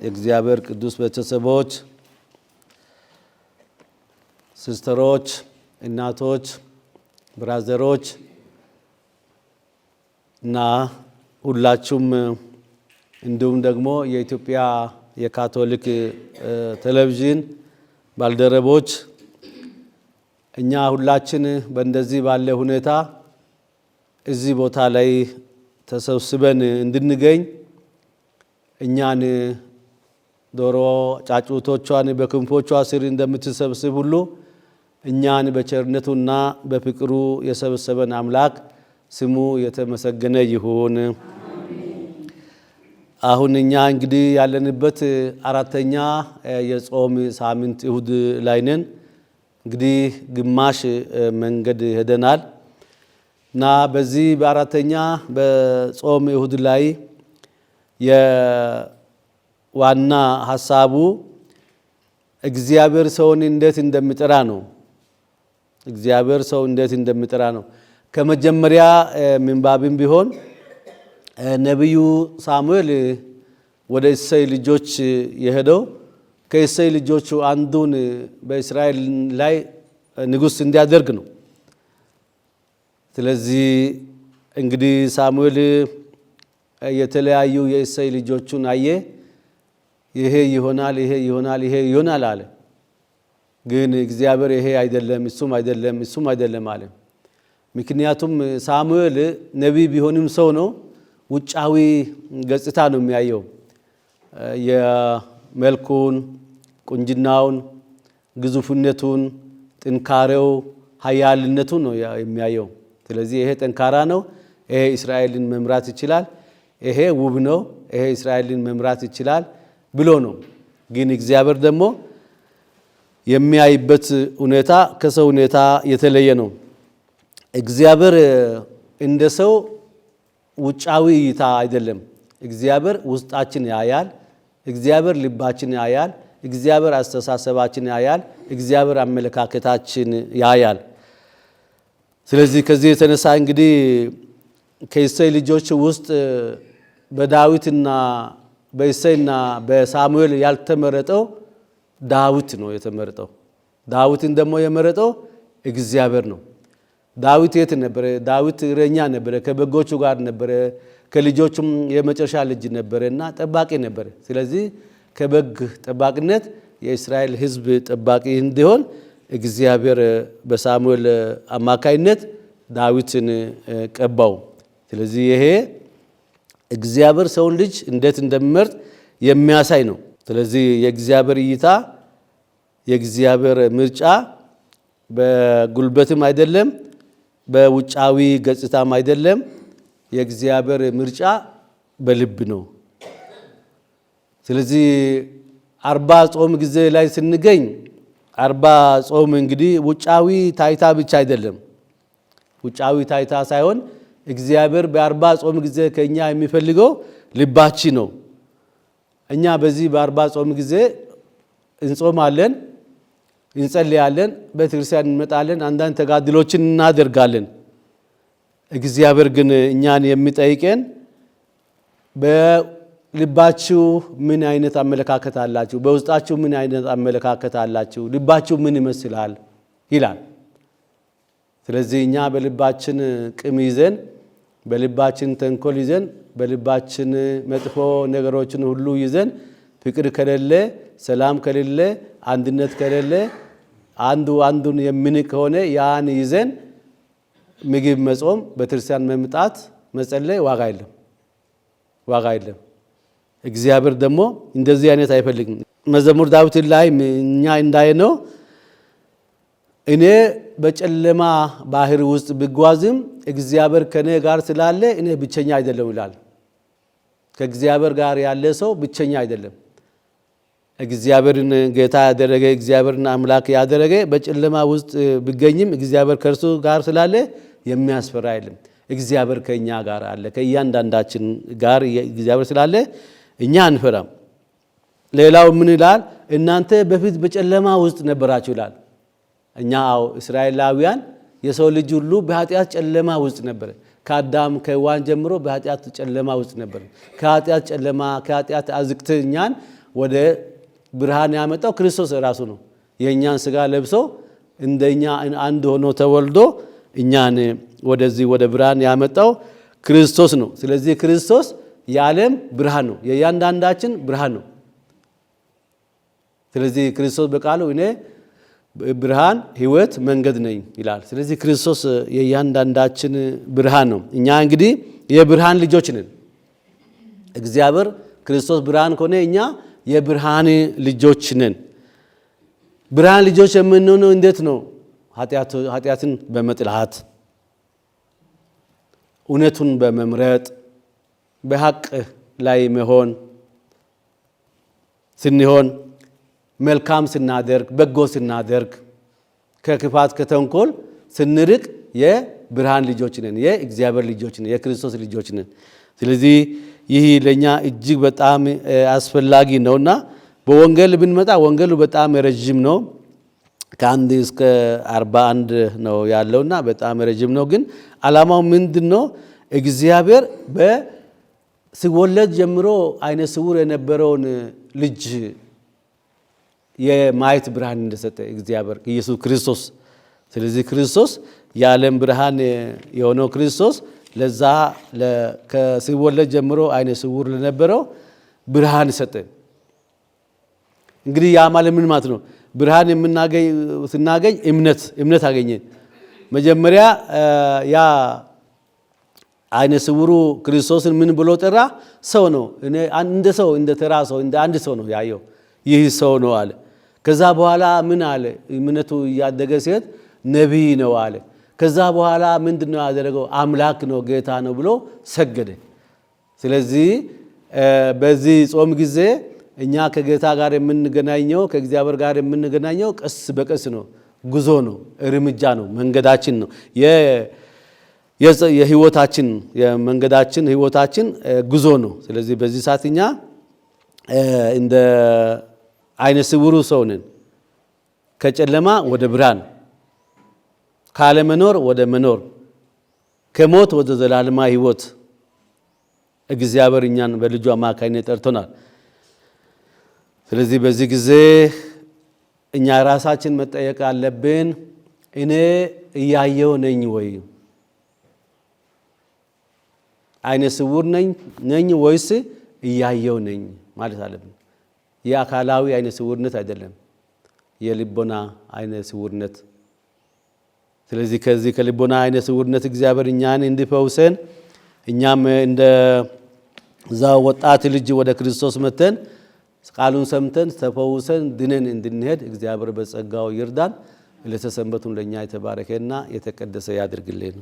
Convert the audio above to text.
የእግዚአብሔር ቅዱስ ቤተሰቦች፣ ሲስተሮች፣ እናቶች፣ ብራዘሮች እና ሁላችሁም እንዲሁም ደግሞ የኢትዮጵያ የካቶሊክ ቴሌቪዥን ባልደረቦች እኛ ሁላችን በእንደዚህ ባለ ሁኔታ እዚህ ቦታ ላይ ተሰብስበን እንድንገኝ እኛን ዶሮ ጫጩቶቿን በክንፎቿ ስር እንደምትሰበስብ ሁሉ እኛን በቸርነቱና በፍቅሩ የሰበሰበን አምላክ ስሙ የተመሰገነ ይሁን። አሁን እኛ እንግዲህ ያለንበት አራተኛ የጾም ሳምንት እሁድ ላይ ነን። እንግዲህ ግማሽ መንገድ ሄደናል እና በዚህ በአራተኛ በጾም እሁድ ላይ የዋና ሐሳቡ እግዚአብሔር ሰውን እንዴት እንደሚጠራ ነው። እግዚአብሔር ሰው እንዴት እንደሚጠራ ነው። ከመጀመሪያ ምንባብም ቢሆን ነብዩ ሳሙኤል ወደ እሴይ ልጆች የሄደው ከእሴይ ልጆቹ አንዱን በእስራኤል ላይ ንጉስ እንዲያደርግ ነው። ስለዚህ እንግዲህ ሳሙኤል የተለያዩ የእሴይ ልጆቹን አየ። ይሄ ይሆናል፣ ይሄ ይሆናል፣ ይሄ ይሆናል አለ። ግን እግዚአብሔር ይሄ አይደለም፣ እሱም አይደለም፣ እሱም አይደለም አለ። ምክንያቱም ሳሙኤል ነቢይ ቢሆንም ሰው ነው። ውጫዊ ገጽታ ነው የሚያየው። የመልኩን፣ ቁንጅናውን፣ ግዙፍነቱን፣ ጥንካሬው፣ ኃያልነቱን ነው የሚያየው። ስለዚህ ይሄ ጠንካራ ነው፣ ይሄ እስራኤልን መምራት ይችላል፣ ይሄ ውብ ነው፣ ይሄ እስራኤልን መምራት ይችላል ብሎ ነው። ግን እግዚአብሔር ደግሞ የሚያይበት ሁኔታ ከሰው ሁኔታ የተለየ ነው። እግዚአብሔር እንደ ሰው ውጫዊ እይታ አይደለም። እግዚአብሔር ውስጣችን ያያል። እግዚአብሔር ልባችን ያያል። እግዚአብሔር አስተሳሰባችን ያያል። እግዚአብሔር አመለካከታችን ያያል። ስለዚህ ከዚህ የተነሳ እንግዲህ ከእሴይ ልጆች ውስጥ በዳዊትና በእሴይና በሳሙኤል ያልተመረጠው ዳዊት ነው የተመረጠው። ዳዊትን ደግሞ የመረጠው እግዚአብሔር ነው። ዳዊት የት ነበረ? ዳዊት እረኛ ነበረ፣ ከበጎቹ ጋር ነበረ፣ ከልጆቹም የመጨረሻ ልጅ ነበረና ጠባቂ ነበረ። ስለዚህ ከበግ ጠባቂነት የእስራኤል ሕዝብ ጠባቂ እንዲሆን እግዚአብሔር በሳሙኤል አማካይነት ዳዊትን ቀባው። ስለዚህ ይሄ እግዚአብሔር ሰውን ልጅ እንዴት እንደሚመርጥ የሚያሳይ ነው። ስለዚህ የእግዚአብሔር እይታ፣ የእግዚአብሔር ምርጫ በጉልበትም አይደለም፣ በውጫዊ ገጽታም አይደለም። የእግዚአብሔር ምርጫ በልብ ነው። ስለዚህ 40 ጾም ጊዜ ላይ ስንገኝ 40 ጾም እንግዲህ ውጫዊ ታይታ ብቻ አይደለም። ውጫዊ ታይታ ሳይሆን እግዚአብሔር በ40 ጾም ጊዜ ከኛ የሚፈልገው ልባችን ነው። እኛ በዚህ በ40 ጾም ጊዜ እንጾማለን፣ እንጸልያለን፣ ቤተክርስቲያን እንመጣለን፣ አንዳንድ ተጋድሎችን እናደርጋለን። እግዚአብሔር ግን እኛን የሚጠይቀን በልባችሁ ምን አይነት አመለካከት አላችሁ? በውስጣችሁ ምን አይነት አመለካከት አላችሁ? ልባችሁ ምን ይመስላል ይላል። ስለዚህ እኛ በልባችን ቂም ይዘን፣ በልባችን ተንኮል ይዘን፣ በልባችን መጥፎ ነገሮችን ሁሉ ይዘን ፍቅር ከሌለ፣ ሰላም ከሌለ፣ አንድነት ከሌለ፣ አንዱ አንዱን የሚንቅ ከሆነ ያን ይዘን ምግብ መጾም፣ ቤተክርስቲያን መምጣት፣ መጸለይ ዋጋ የለም። እግዚአብሔር ደግሞ እንደዚህ አይነት አይፈልግም። መዝሙር ዳዊት ላይ እኛ እንዳየነው እኔ በጨለማ ባህር ውስጥ ብጓዝም እግዚአብሔር ከኔ ጋር ስላለ እኔ ብቸኛ አይደለም ይላል። ከእግዚአብሔር ጋር ያለ ሰው ብቸኛ አይደለም። እግዚአብሔርን ጌታ ያደረገ፣ እግዚአብሔርን አምላክ ያደረገ በጨለማ ውስጥ ቢገኝም እግዚአብሔር ከእርሱ ጋር ስላለ የሚያስፈራ አይደለም። እግዚአብሔር ከኛ ጋር አለ። ከእያንዳንዳችን ጋር እግዚአብሔር ስላለ እኛ አንፈራም። ሌላው ምን ይላል? እናንተ በፊት በጨለማ ውስጥ ነበራችሁ ይላል። እኛ እስራኤላውያን የሰው ልጅ ሁሉ በኃጢአት ጨለማ ውስጥ ነበር። ከአዳም ከሔዋን ጀምሮ በኃጢአት ጨለማ ውስጥ ነበር። ከኃጢአት ጨለማ ከኃጢአት አዝቅት እኛን ወደ ብርሃን ያመጣው ክርስቶስ ራሱ ነው። የኛን ሥጋ ለብሶ እንደኛ አንድ ሆኖ ተወልዶ እኛን ወደዚህ ወደ ብርሃን ያመጣው ክርስቶስ ነው። ስለዚህ ክርስቶስ የዓለም ብርሃን ነው፣ የእያንዳንዳችን ብርሃን ነው። ስለዚህ ክርስቶስ በቃሉ እኔ ብርሃን፣ ሕይወት፣ መንገድ ነኝ ይላል። ስለዚህ ክርስቶስ የእያንዳንዳችን ብርሃን ነው። እኛ እንግዲህ የብርሃን ልጆች ነን። እግዚአብሔር ክርስቶስ ብርሃን ከሆነ እኛ የብርሃን ልጆች ነን። ብርሃን ልጆች የምንሆነው እንዴት ነው? ኃጢአትን በመጥላት እውነቱን በመምረጥ በሐቅ ላይ መሆን ስንሆን መልካም ስናደርግ በጎ ስናደርግ ከክፋት ከተንኮል ስንርቅ የብርሃን ልጆች ነን፣ የእግዚአብሔር ልጆች ነን፣ የክርስቶስ ልጆች ነን። ስለዚህ ይህ ለኛ እጅግ በጣም አስፈላጊ ነውና በወንጌል ብንመጣ ወንጌሉ በጣም ረጅም ነው። ከ1 እስከ 41 ነው ያለውና በጣም ረጅም ነው። ግን ዓላማው ምንድነው? እግዚአብሔር በሲወለድ ጀምሮ አይነ ስውር የነበረውን ልጅ የማየት ብርሃን እንደሰጠ እግዚአብሔር ኢየሱስ ክርስቶስ። ስለዚህ ክርስቶስ የዓለም ብርሃን የሆነው ክርስቶስ ለዛ ከሲወለድ ጀምሮ አይነ ስውር ለነበረው ብርሃን ሰጠ። እንግዲህ ያ ማለት ምን ማለት ነው? ብርሃን ስናገኝ እምነት አገኘ። መጀመሪያ ያ አይነ ስውሩ ክርስቶስን ምን ብሎ ጠራ? ሰው ነው። እኔ እንደ ሰው እንደ ተራ ሰው እንደ አንድ ሰው ነው ያየው፣ ይህ ሰው ነው አለ። ከዛ በኋላ ምን አለ? እምነቱ እያደገ ሲሄድ ነቢይ ነው አለ። ከዛ በኋላ ምንድነው ያደረገው? አምላክ ነው ጌታ ነው ብሎ ሰገደ። ስለዚህ በዚህ ጾም ጊዜ እኛ ከጌታ ጋር የምንገናኘው ከእግዚአብሔር ጋር የምንገናኘው ቀስ በቀስ ነው፣ ጉዞ ነው፣ እርምጃ ነው፣ መንገዳችን ነው፣ የህይወታችን የመንገዳችን ህይወታችን ጉዞ ነው። ስለዚህ በዚህ ሰዓት እኛ እንደ አይነ ስውሩ ሰው ነን። ከጨለማ ወደ ብርሃን፣ ካለመኖር ወደ መኖር፣ ከሞት ወደ ዘላለማ ህይወት እግዚአብሔር እኛን በልጁ አማካይነት ጠርቶናል። ስለዚህ በዚህ ጊዜ እኛ ራሳችን መጠየቅ አለብን። እኔ እያየው ነኝ ወይ? አይነ ስውር ነኝ ወይስ እያየው ነኝ ማለት አለብን። የአካላዊ አይነ ስውርነት አይደለም፣ የልቦና አይነ ስውርነት። ስለዚህ ከዚህ ከልቦና አይነ ስውርነት እግዚአብሔር እኛን እንዲፈውሰን እኛም እንደ ዛ ወጣት ልጅ ወደ ክርስቶስ መተን ቃሉን ሰምተን ተፈውሰን ድነን እንድንሄድ እግዚአብሔር በጸጋው ይርዳን። ለተሰንበቱን ለኛ የተባረከና የተቀደሰ ያድርግልን።